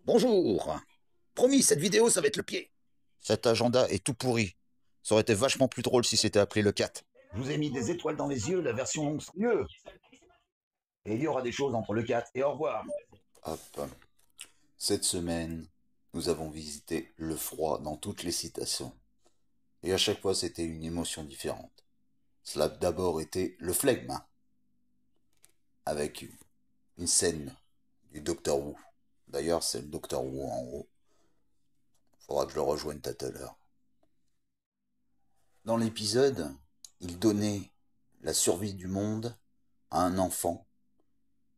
Bonjour. Promis, cette vidéo, ça va être le pied. Cet agenda est tout pourri. Ça aurait été vachement plus drôle si c'était appelé le 4. Je vous ai mis des étoiles dans les yeux, la version longue sera mieux. Et il y aura des choses entre le 4 et au revoir. Hop. Cette semaine, nous avons visité le froid dans toutes les citations. Et à chaque fois, c'était une émotion différente. Cela a d'abord été le flegme, avec une scène du Docteur Who. D'ailleurs, c'est le Docteur Who en haut. Faudra que je le rejoigne tout à l'heure. Dans l'épisode, il donnait la survie du monde à un enfant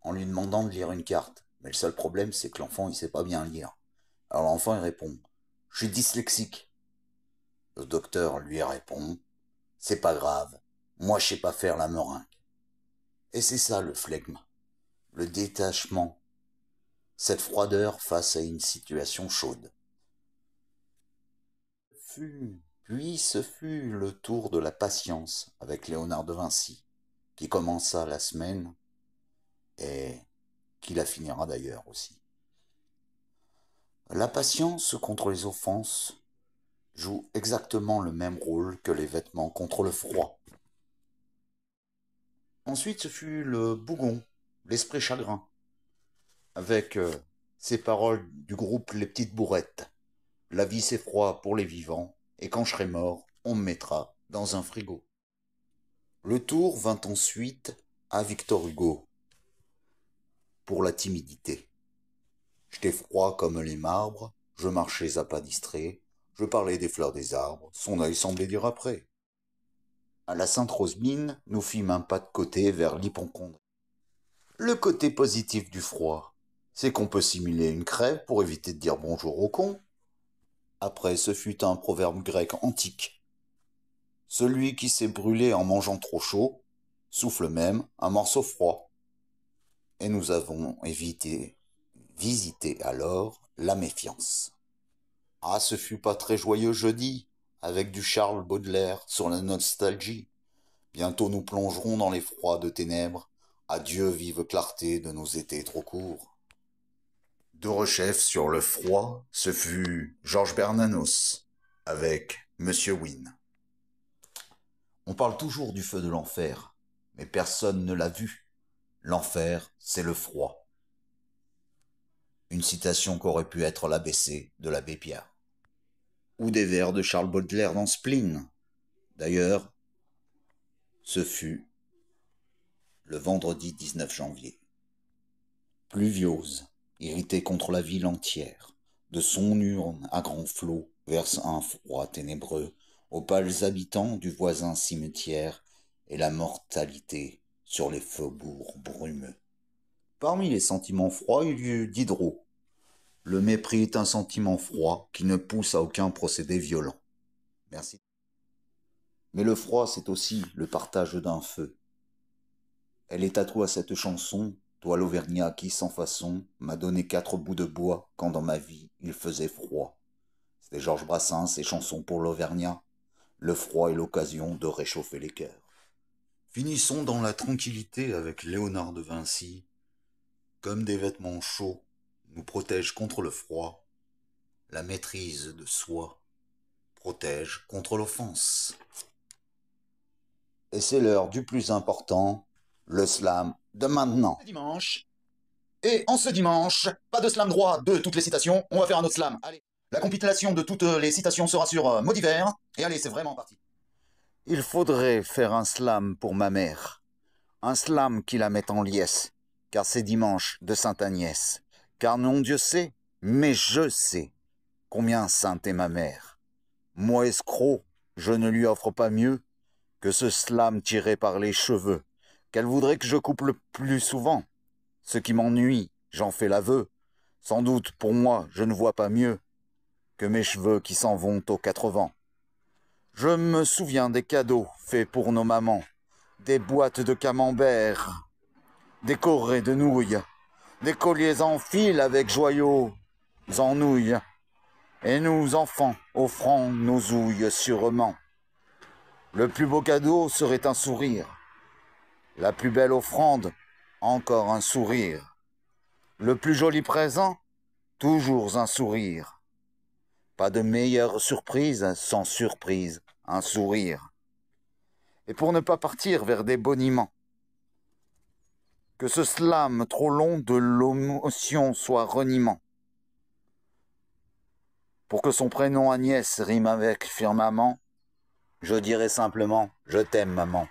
en lui demandant de lire une carte. Mais le seul problème, c'est que l'enfant, il sait pas bien lire. Alors l'enfant, il répond, « Je suis dyslexique. » Le docteur lui répond, « C'est pas grave, moi je sais pas faire la meringue. » Et c'est ça le flegme, le détachement, cette froideur face à une situation chaude. Puis ce fut le tour de la patience avec Léonard de Vinci, qui commença la semaine et qui la finira d'ailleurs aussi. La patience contre les offenses joue exactement le même rôle que les vêtements contre le froid. Ensuite, ce fut le bougon, l'esprit chagrin, avec ces paroles du groupe Les Petites Bourrettes. La vie c'est froid pour les vivants, et quand je serai mort, on me mettra dans un frigo. Le tour vint ensuite à Victor Hugo, pour la timidité. J'étais froid comme les marbres, je marchais à pas distraits, je parlais des fleurs des arbres, son œil semblait dire après. À la Sainte-Roselyne, nous fîmes un pas de côté vers l'hypochondrie. Le côté positif du froid, c'est qu'on peut simuler une crève pour éviter de dire bonjour au con. Après, ce fut un proverbe grec antique. Celui qui s'est brûlé en mangeant trop chaud, souffle même un morceau froid. Et nous avons visité alors la méfiance. Ah, ce fut pas très joyeux jeudi, avec du Charles Baudelaire sur la nostalgie. Bientôt nous plongerons dans les froids de ténèbres. Adieu vive clarté de nos étés trop courts. De rechef sur le froid, ce fut Georges Bernanos, avec Monsieur Wynne. On parle toujours du feu de l'enfer, mais personne ne l'a vu. L'enfer, c'est le froid. Une citation qu'aurait pu être l'ABC de l'abbé Pierre. Ou des vers de Charles Baudelaire dans Spleen. D'ailleurs, ce fut le vendredi 19 janvier. Pluviose, irrité contre la ville entière, de son urne à grands flots verse un froid ténébreux aux pâles habitants du voisin cimetière et la mortalité sur les faubourgs brumeux. Parmi les sentiments froids, il y eut Diderot. Le mépris est un sentiment froid qui ne pousse à aucun procédé violent. Merci. Mais le froid, c'est aussi le partage d'un feu. Elle est à toi cette chanson, toi l'Auvergnat qui, sans façon, m'a donné 4 bouts de bois quand dans ma vie il faisait froid. C'était Georges Brassens, ses chansons pour l'Auvergnat. Le froid est l'occasion de réchauffer les cœurs. Finissons dans la tranquillité avec Léonard de Vinci. Comme des vêtements chauds nous protègent contre le froid, la maîtrise de soi protège contre l'offense. Et c'est l'heure du plus important, le slam de maintenant. Dimanche. Et en ce dimanche, pas de slam droit de toutes les citations, on va faire un autre slam. Allez, la compilation de toutes les citations sera sur mots divers. Et allez, c'est vraiment parti. Il faudrait faire un slam pour ma mère. Un slam qui la mette en liesse, car c'est dimanche de Sainte Agnès. Car non Dieu sait, mais je sais combien sainte est ma mère. Moi escroc, je ne lui offre pas mieux que ce slam tiré par les cheveux, qu'elle voudrait que je coupe le plus souvent. Ce qui m'ennuie, j'en fais l'aveu. Sans doute, pour moi, je ne vois pas mieux que mes cheveux qui s'en vont aux 4 vents. Je me souviens des cadeaux faits pour nos mamans, des boîtes de camembert, des corées de nouilles, des colliers en fil avec joyaux en nouilles, et nous, enfants, offrant nos ouilles sûrement. Le plus beau cadeau serait un sourire, la plus belle offrande, encore un sourire. Le plus joli présent, toujours un sourire. Pas de meilleure surprise sans surprise, un sourire. Et pour ne pas partir vers des boniments, que ce slam trop long de l'émotion soit reniement. Pour que son prénom Agnès rime avec firmament, je dirai simplement « Je t'aime, maman ».